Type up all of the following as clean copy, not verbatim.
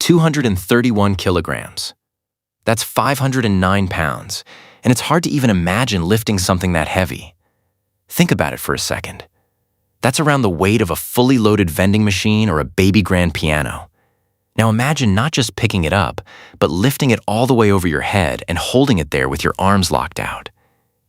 231 kilograms. That's 509 pounds, and it's hard to even imagine lifting something that heavy. Think about it for a second. That's around the weight of a fully loaded vending machine or a baby grand piano. Now imagine not just picking it up, but lifting it all the way over your head and holding it there with your arms locked out.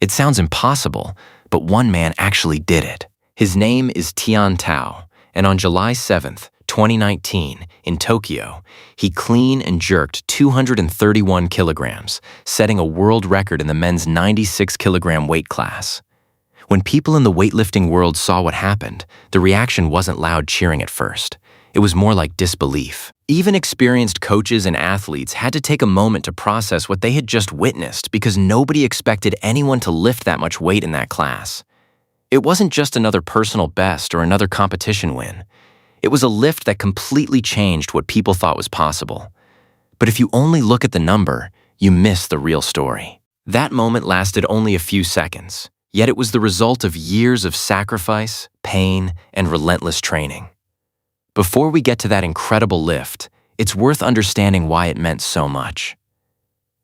It sounds impossible, but one man actually did it. His name is Tian Tao, and on July 7th, 2019, in Tokyo, he clean and jerked 231 kilograms, setting a world record in the men's 96-kilogram weight class. When people in the weightlifting world saw what happened, the reaction wasn't loud cheering at first. It was more like disbelief. Even experienced coaches and athletes had to take a moment to process what they had just witnessed because nobody expected anyone to lift that much weight in that class. It wasn't just another personal best or another competition win. It was a lift that completely changed what people thought was possible. But if you only look at the number, you miss the real story. That moment lasted only a few seconds, yet it was the result of years of sacrifice, pain, and relentless training. Before we get to that incredible lift, it's worth understanding why it meant so much.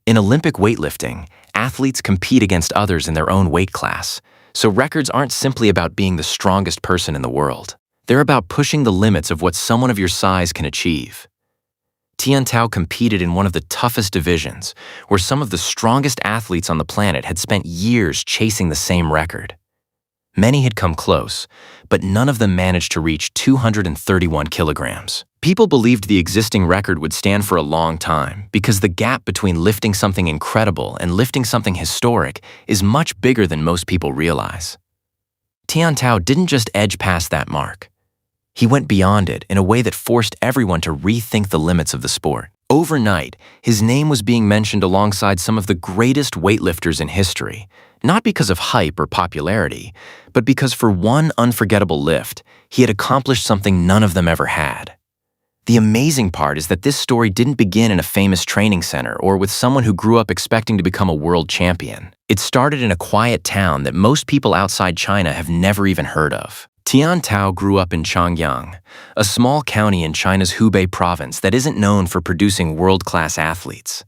In Olympic weightlifting, athletes compete against others in their own weight class, so records aren't simply about being the strongest person in the world. They're about pushing the limits of what someone of your size can achieve. Tian Tao competed in one of the toughest divisions, where some of the strongest athletes on the planet had spent years chasing the same record. Many had come close, but none of them managed to reach 231 kilograms. People believed the existing record would stand for a long time because the gap between lifting something incredible and lifting something historic is much bigger than most people realize. Tian Tao didn't just edge past that mark. He went beyond it in a way that forced everyone to rethink the limits of the sport. Overnight, his name was being mentioned alongside some of the greatest weightlifters in history, not because of hype or popularity, but because for one unforgettable lift, he had accomplished something none of them ever had. The amazing part is that this story didn't begin in a famous training center or with someone who grew up expecting to become a world champion. It started in a quiet town that most people outside China have never even heard of. Tian Tao grew up in Changyang, a small county in China's Hubei Province that isn't known for producing world-class athletes.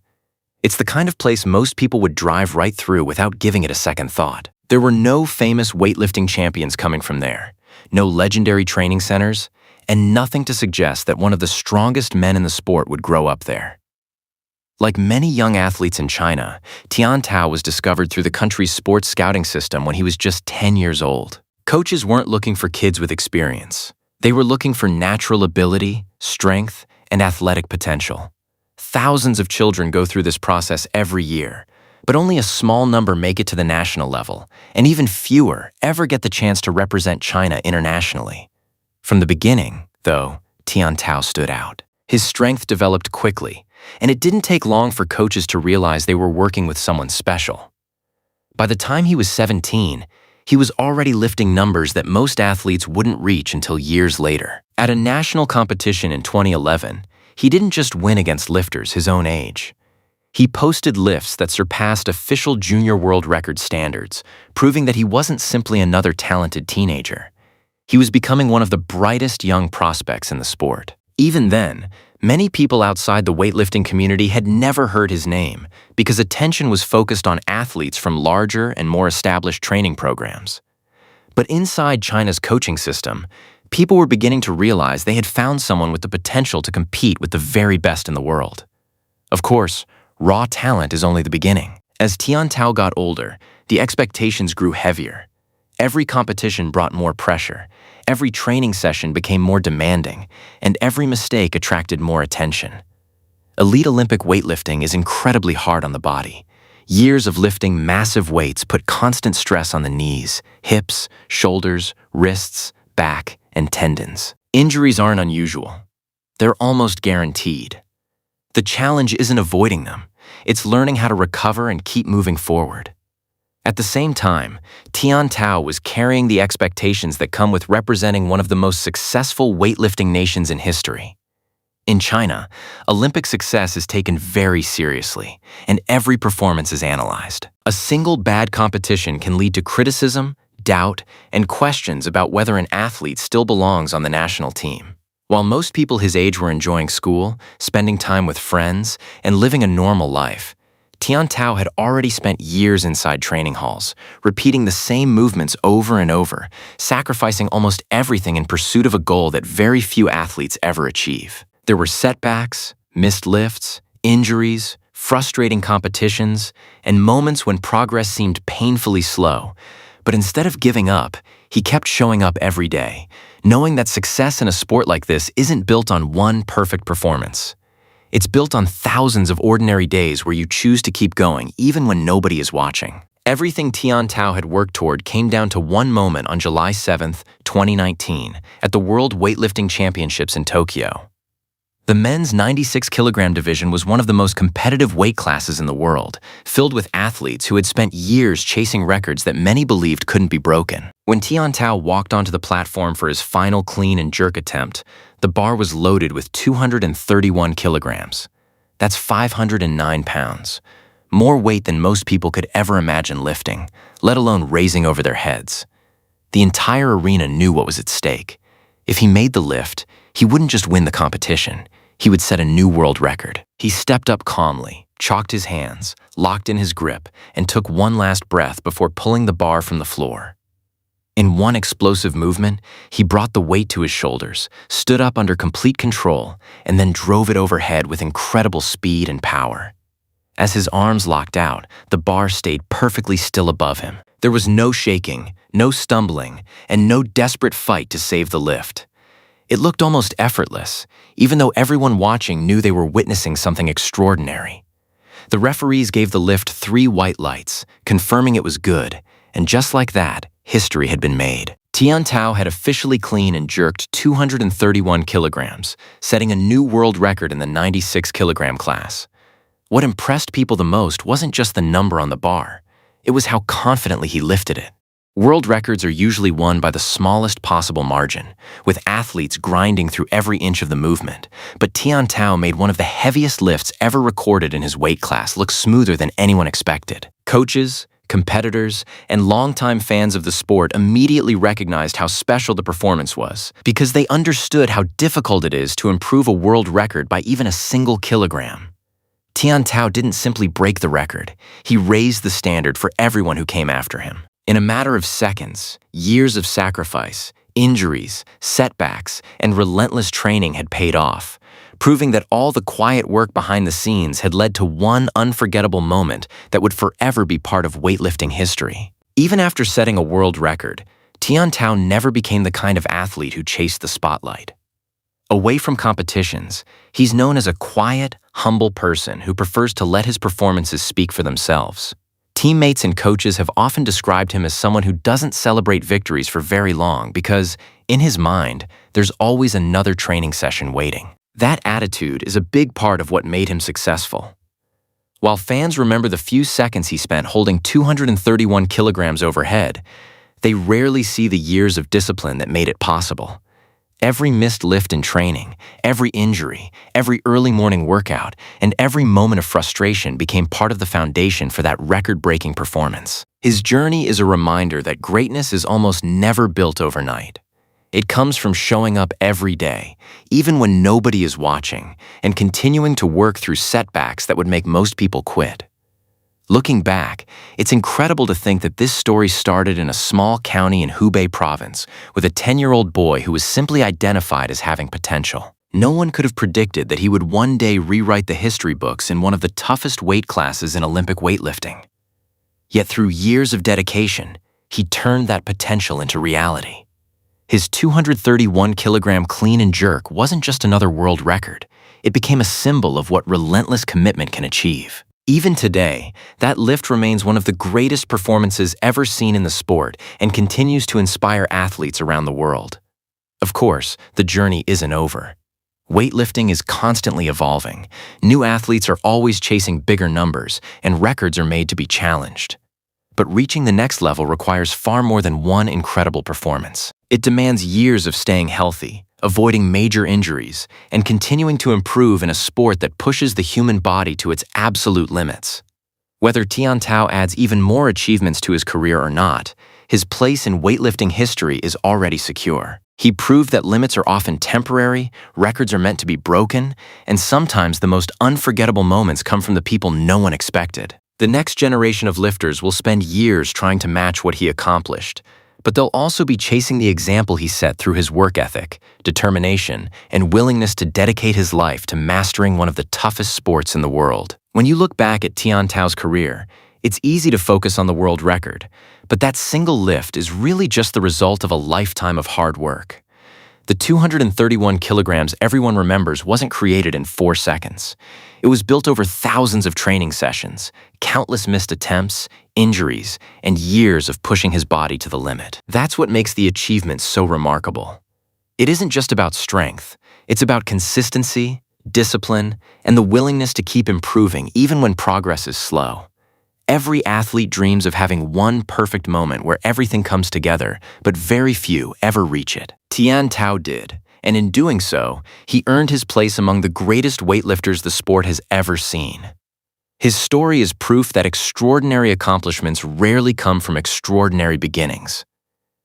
It's the kind of place most people would drive right through without giving it a second thought. There were no famous weightlifting champions coming from there, no legendary training centers, and nothing to suggest that one of the strongest men in the sport would grow up there. Like many young athletes in China, Tian Tao was discovered through the country's sports scouting system when he was just 10 years old. Coaches weren't looking for kids with experience. They were looking for natural ability, strength, and athletic potential. Thousands of children go through this process every year, but only a small number make it to the national level, and even fewer ever get the chance to represent China internationally. From the beginning, though, Tian Tao stood out. His strength developed quickly, and it didn't take long for coaches to realize they were working with someone special. By the time he was 17, he was already lifting numbers that most athletes wouldn't reach until years later. At a national competition in 2011, he didn't just win against lifters his own age. He posted lifts that surpassed official junior world record standards, proving that he wasn't simply another talented teenager. He was becoming one of the brightest young prospects in the sport. Even then, many people outside the weightlifting community had never heard his name because attention was focused on athletes from larger and more established training programs. But inside China's coaching system, people were beginning to realize they had found someone with the potential to compete with the very best in the world. Of course, raw talent is only the beginning. As Tian Tao got older, the expectations grew heavier. Every competition brought more pressure, every training session became more demanding, and every mistake attracted more attention. Elite Olympic weightlifting is incredibly hard on the body. Years of lifting massive weights put constant stress on the knees, hips, shoulders, wrists, back, and tendons. Injuries aren't unusual. They're almost guaranteed. The challenge isn't avoiding them. It's learning how to recover and keep moving forward. At the same time, Tian Tao was carrying the expectations that come with representing one of the most successful weightlifting nations in history. In China, Olympic success is taken very seriously, and every performance is analyzed. A single bad competition can lead to criticism, doubt, and questions about whether an athlete still belongs on the national team. While most people his age were enjoying school, spending time with friends, and living a normal life, Tian Tao had already spent years inside training halls, repeating the same movements over and over, sacrificing almost everything in pursuit of a goal that very few athletes ever achieve. There were setbacks, missed lifts, injuries, frustrating competitions, and moments when progress seemed painfully slow. But instead of giving up, he kept showing up every day, knowing that success in a sport like this isn't built on one perfect performance. It's built on thousands of ordinary days where you choose to keep going even when nobody is watching. Everything Tian Tao had worked toward came down to one moment on July 7, 2019, at the World Weightlifting Championships in Tokyo. The men's 96-kilogram division was one of the most competitive weight classes in the world, filled with athletes who had spent years chasing records that many believed couldn't be broken. When Tian Tao walked onto the platform for his final clean and jerk attempt, the bar was loaded with 231 kilograms. That's 509 pounds. More weight than most people could ever imagine lifting, let alone raising over their heads. The entire arena knew what was at stake. If he made the lift, he wouldn't just win the competition, he would set a new world record. He stepped up calmly, chalked his hands, locked in his grip, and took one last breath before pulling the bar from the floor. In one explosive movement, he brought the weight to his shoulders, stood up under complete control, and then drove it overhead with incredible speed and power. As his arms locked out, the bar stayed perfectly still above him. There was no shaking, no stumbling, and no desperate fight to save the lift. It looked almost effortless, even though everyone watching knew they were witnessing something extraordinary. The referees gave the lift 3 white lights, confirming it was good, and just like that, history had been made. Tian Tao had officially clean and jerked 231 kilograms, setting a new world record in the 96-kilogram class. What impressed people the most wasn't just the number on the bar, it was how confidently he lifted it. World records are usually won by the smallest possible margin, with athletes grinding through every inch of the movement. But Tian Tao made one of the heaviest lifts ever recorded in his weight class look smoother than anyone expected. Coaches, competitors, and longtime fans of the sport immediately recognized how special the performance was, because they understood how difficult it is to improve a world record by even a single kilogram. Tian Tao didn't simply break the record, he raised the standard for everyone who came after him. In a matter of seconds, years of sacrifice, injuries, setbacks, and relentless training had paid off, proving that all the quiet work behind the scenes had led to one unforgettable moment that would forever be part of weightlifting history. Even after setting a world record, Tian Tao never became the kind of athlete who chased the spotlight. Away from competitions, he's known as a quiet, humble person who prefers to let his performances speak for themselves. Teammates and coaches have often described him as someone who doesn't celebrate victories for very long because, in his mind, there's always another training session waiting. That attitude is a big part of what made him successful. While fans remember the few seconds he spent holding 231 kilograms overhead, they rarely see the years of discipline that made it possible. Every missed lift in training, every injury, every early morning workout, and every moment of frustration became part of the foundation for that record-breaking performance. His journey is a reminder that greatness is almost never built overnight. It comes from showing up every day, even when nobody is watching, and continuing to work through setbacks that would make most people quit. Looking back, it's incredible to think that this story started in a small county in Hubei Province with a 10-year-old boy who was simply identified as having potential. No one could have predicted that he would one day rewrite the history books in one of the toughest weight classes in Olympic weightlifting. Yet through years of dedication, he turned that potential into reality. His 231-kilogram clean and jerk wasn't just another world record. It became a symbol of what relentless commitment can achieve. Even today, that lift remains one of the greatest performances ever seen in the sport and continues to inspire athletes around the world. Of course, the journey isn't over. Weightlifting is constantly evolving. New athletes are always chasing bigger numbers, and records are made to be challenged. But reaching the next level requires far more than one incredible performance. It demands years of staying healthy, avoiding major injuries, and continuing to improve in a sport that pushes the human body to its absolute limits. Whether Tian Tao adds even more achievements to his career or not, his place in weightlifting history is already secure. He proved that limits are often temporary, records are meant to be broken, and sometimes the most unforgettable moments come from the people no one expected. The next generation of lifters will spend years trying to match what he accomplished, but they'll also be chasing the example he set through his work ethic, determination, and willingness to dedicate his life to mastering one of the toughest sports in the world. When you look back at Tian Tao's career, it's easy to focus on the world record, but that single lift is really just the result of a lifetime of hard work. The 231 kilograms everyone remembers wasn't created in 4 seconds. It was built over thousands of training sessions, countless missed attempts, injuries, and years of pushing his body to the limit. That's what makes the achievement so remarkable. It isn't just about strength, it's about consistency, discipline, and the willingness to keep improving even when progress is slow. Every athlete dreams of having one perfect moment where everything comes together, but very few ever reach it. Tian Tao did, and in doing so, he earned his place among the greatest weightlifters the sport has ever seen. His story is proof that extraordinary accomplishments rarely come from extraordinary beginnings.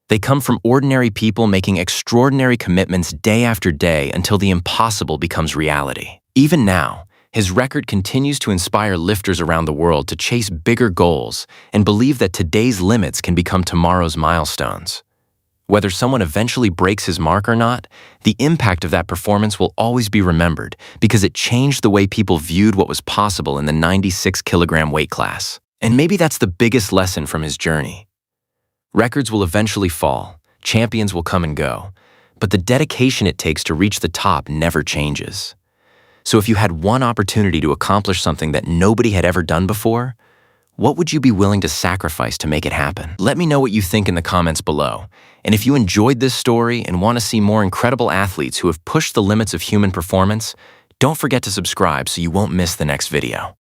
They come from ordinary people making extraordinary commitments day after day until the impossible becomes reality. Even now, his record continues to inspire lifters around the world to chase bigger goals and believe that today's limits can become tomorrow's milestones. Whether someone eventually breaks his mark or not, the impact of that performance will always be remembered because it changed the way people viewed what was possible in the 96-kilogram weight class. And maybe that's the biggest lesson from his journey. Records will eventually fall, champions will come and go, but the dedication it takes to reach the top never changes. So if you had one opportunity to accomplish something that nobody had ever done before, what would you be willing to sacrifice to make it happen? Let me know what you think in the comments below. And if you enjoyed this story and want to see more incredible athletes who have pushed the limits of human performance, don't forget to subscribe so you won't miss the next video.